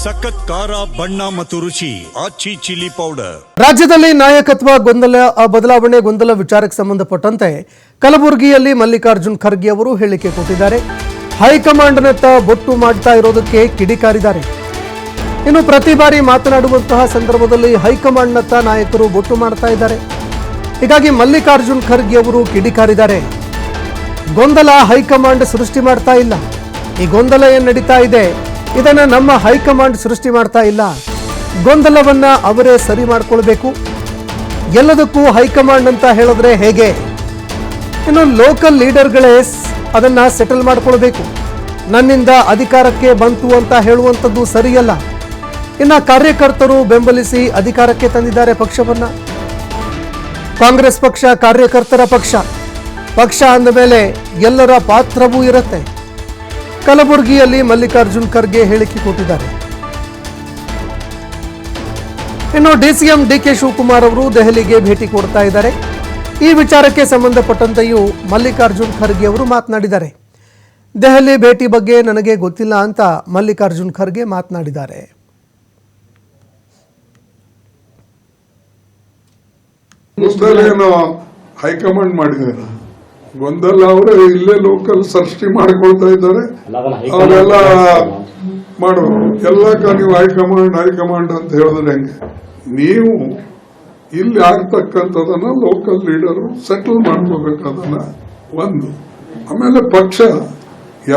ಸಖತ್ ಖಾರ ಬಣ್ಣ ಮತ್ತು ರುಚಿ ಆಚಿ ಚಿಲ್ಲಿ ಪೌಡರ್. ರಾಜ್ಯದಲ್ಲಿ ನಾಯಕತ್ವ ಗೊಂದಲ ವಿಚಾರಕ್ಕೆ ಸಂಬಂಧಪಟ್ಟಂತೆ ಕಲಬುರಗಿಯಲ್ಲಿ ಮಲ್ಲಿಕಾರ್ಜುನ್ ಖರ್ಗೆ ಅವರು ಹೇಳಿಕೆ ಕೊಟ್ಟಿದ್ದಾರೆ. ಹೈಕಮಾಂಡ್ನತ್ತ ಬೊಟ್ಟು ಮಾಡ್ತಾ ಇರೋದಕ್ಕೆ ಕಿಡಿಕಾರಿದ್ದಾರೆ. ಇನ್ನು ಪ್ರತಿ ಬಾರಿ ಮಾತನಾಡುವಂತಹ ಸಂದರ್ಭದಲ್ಲಿ ಹೈಕಮಾಂಡ್ನತ್ತ ನಾಯಕರು ಬೊಟ್ಟು ಮಾಡ್ತಾ ಇದ್ದಾರೆ. ಹೀಗಾಗಿ ಮಲ್ಲಿಕಾರ್ಜುನ್ ಖರ್ಗೆ ಅವರು ಕಿಡಿಕಾರಿದ್ದಾರೆ. ಗೊಂದಲ ಹೈಕಮಾಂಡ್ ಸೃಷ್ಟಿ ಮಾಡ್ತಾ ಇಲ್ಲ. ಈ ಗೊಂದಲ ಏನು ನಡೀತಾ ಇದೆ ಇದನ್ನ ನಮ್ಮ ಹೈಕಮಾಂಡ್ ಸೃಷ್ಟಿ ಮಾಡ್ತಾ ಇಲ್ಲ. ಗೊಂದಲವನ್ನ ಅವರೇ ಸರಿ ಮಾಡ್ಕೊಳ್ಬೇಕು. ಎಲ್ಲದಕ್ಕೂ ಹೈಕಮಾಂಡ್ ಅಂತ ಹೇಳಿದ್ರೆ ಹೇಗೆ? ಇನ್ನು ಲೋಕಲ್ ಲೀಡರ್ಗಳೇ ಅದನ್ನ ಸೆಟಲ್ ಮಾಡ್ಕೊಳ್ಬೇಕು. ನನ್ನಿಂದ ಅಧಿಕಾರಕ್ಕೆ ಬಂತು ಅಂತ ಹೇಳುವಂಥದ್ದು ಸರಿಯಲ್ಲ. ಇನ್ನು ಕಾರ್ಯಕರ್ತರು ಬೆಂಬಲಿಸಿ ಅಧಿಕಾರಕ್ಕೆ ತಂದಿದ್ದಾರೆ ಪಕ್ಷವನ್ನ. ಕಾಂಗ್ರೆಸ್ ಪಕ್ಷ ಕಾರ್ಯಕರ್ತರ ಪಕ್ಷ ಅಂದ ಮೇಲೆ ಎಲ್ಲರ ಪಾತ್ರವೂ ಇರುತ್ತೆ. ಕಲಬುರಗಿಯಲ್ಲಿ ಮಲ್ಲಿಕಾರ್ಜುನ್ ಖರ್ಗೆ ಹೇಳಿಕೆ ಕೊಟ್ಟಿದ್ದಾರೆ. ಇನ್ನು ಡಿಸಿಎಂ ಡಿಕೆ ಶಿವಕುಮಾರ್ ಅವರು ದೆಹಲಿಗೆ ಭೇಟಿ ಕೊಡ್ತಾ ಇದ್ದಾರೆ. ಈ ವಿಚಾರಕ್ಕೆ ಸಂಬಂಧಪಟ್ಟಂತೆಯೂ ಮಲ್ಲಿಕಾರ್ಜುನ್ ಖರ್ಗೆ ಅವರು ಮಾತನಾಡಿದ್ದಾರೆ. ದೆಹಲಿ ಭೇಟಿ ಬಗ್ಗೆ ನನಗೆ ಗೊತ್ತಿಲ್ಲ ಅಂತ ಮಲ್ಲಿಕಾರ್ಜುನ್ ಖರ್ಗೆ ಮಾತನಾಡಿದ್ದಾರೆ. ಹೈಕಮಾಂಡ್ ಮಾಡಿದ್ದಾರೆ ಗೊಂದಲ ಅವರು ಇಲ್ಲೇ ಲೋಕಲ್ ಸೃಷ್ಟಿ ಮಾಡ್ಕೊಳ್ತಾ ಇದ್ದಾರೆ. ಅವರೆಲ್ಲ ಮಾಡೋರು ಎಲ್ಲ ನೀವು ಹೈಕಮಾಂಡ್ ಅಂತ ಹೇಳಿದ್ರೆ ಹೆಂಗೆ? ನೀವು ಇಲ್ಲಿ ಆಗ್ತಕ್ಕಂಥದನ್ನ ಲೋಕಲ್ ಲೀಡರ್ ಸೆಟಲ್ ಮಾಡ್ಕೋಬೇಕು. ಅದನ್ನ ಒಂದು. ಆಮೇಲೆ ಪಕ್ಷ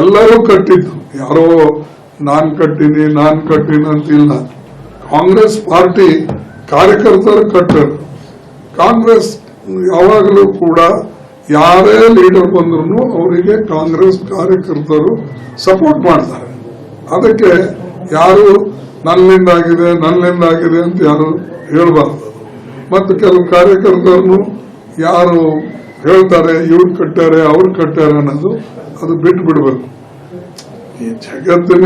ಎಲ್ಲರೂ ಕಟ್ಟಿದ್ದು, ಯಾರೋ ನಾನ್ ಕಟ್ಟಿನಿ ಅಂತಿಲ್ಲ. ಕಾಂಗ್ರೆಸ್ ಪಾರ್ಟಿ ಕಾರ್ಯಕರ್ತರು ಕಟ್ಟರು. ಕಾಂಗ್ರೆಸ್ ಯಾವಾಗಲೂ ಕೂಡ ಯಾರೇ ಲೀಡರ್ ಬಂದ್ರು ಅವರಿಗೆ ಕಾಂಗ್ರೆಸ್ ಕಾರ್ಯಕರ್ತರು ಸಪೋರ್ಟ್ ಮಾಡ್ತಾರೆ. ಅದಕ್ಕೆ ಯಾರು ನನ್ನಿಂದಾಗಿದೆ ಅಂತ ಯಾರು ಹೇಳಬಾರ್ದು. ಮತ್ತು ಕೆಲವು ಕಾರ್ಯಕರ್ತರನ್ನು ಯಾರು ಹೇಳ್ತಾರೆ ಇವ್ರು ಕಟ್ಟಾರೆ ಅವ್ರು ಕಟ್ಟಾರೆ ಅನ್ನೋದು ಅದು ಬಿಟ್ಟು ಬಿಡಬೇಕು. ಈ ಜಗತ್ತಿನ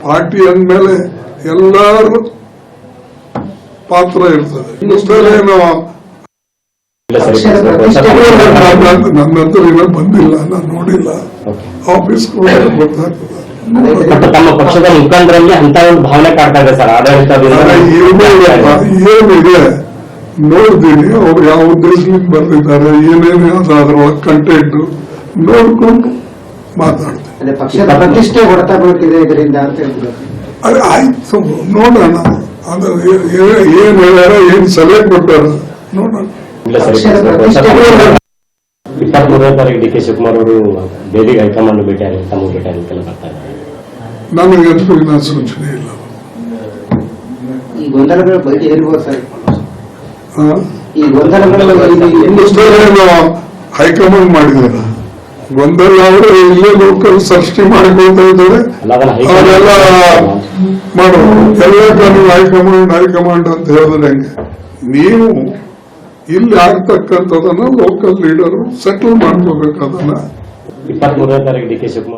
ಪಾರ್ಟಿ ಅಂದ್ಮೇಲೆ ಎಲ್ಲರೂ ಪಾತ್ರ ಇರ್ತದೆ. ನನ್ನ ಹತ್ರ ಏನೋ ಬಂದಿಲ್ಲ, ನಾನು ನೋಡಿಲ್ಲ. ಆಫೀಸ್ ಗೊತ್ತಾಗ್ತದೆ. ಏನಿದೆ ನೋಡ್ತೀನಿ. ಅವ್ರು ಯಾವ ಉದ್ದೇಶದಿಂದ ಬಂದಿದ್ದಾರೆ, ಏನೇನು ಅದ್ರೊಳಗೆ ಕಂಟೆಂಟ್ ನೋಡ್ಕೊಂಡು ಮಾತಾಡ್ತೀನಿ. ಅದೇ ಆಯ್ತು, ನೋಡೋಣ. ಅದು ಏನ್ ಹೇಳ್ಯಾರ, ಏನ್ ಸಲಹೆ ಕೊಟ್ಟಾರ ನೋಡೋಣ. 23ನೇ ತಾರೀಕು ಡಿ ಕೆ ಶಿವಕುಮಾರ್ ಅವರು ದೆಹಲಿಗೆ ಹೈಕಮಾಂಡ್ ಭೇಟಿ ಆಗಿ ನನಗೆ ಅಷ್ಟು ಸೂಚನೆ ಇಲ್ಲ. ಈ ಗೊಂದಲಗಳ ಬಗ್ಗೆ ಇರ್ಬೋದು ಸರ್. ಈ ಹೈಕಮಾಂಡ್ ಮಾಡಿದಾರೆ ಗೊಂದಲ ಅವರು ಇಲ್ಲೇ ಲೋಕಲ್ ಸೃಷ್ಟಿ ಮಾಡ್ಕೊಳ್ತಾ ಇದ್ದಾರೆ. ಅವರೆಲ್ಲ ಮಾಡೋರು ಎಲ್ಲ ನೀವು ಹೈಕಮಾಂಡ್ ಅಂತ ಹೇಳಿದ್ರೆ ಹೆಂಗೆ? ನೀವು ಇಲ್ಲಿ ಆಗ್ತಕ್ಕಂಥದನ್ನ ಲೋಕಲ್ ಲೀಡರ್ ಸೆಟಲ್ ಮಾಡ್ಕೋಬೇಕು. ಅದನ್ನ 23ನೇ ತಾರೀಕು ಡಿ ಕೆ ಶಿವಕುಮಾರ್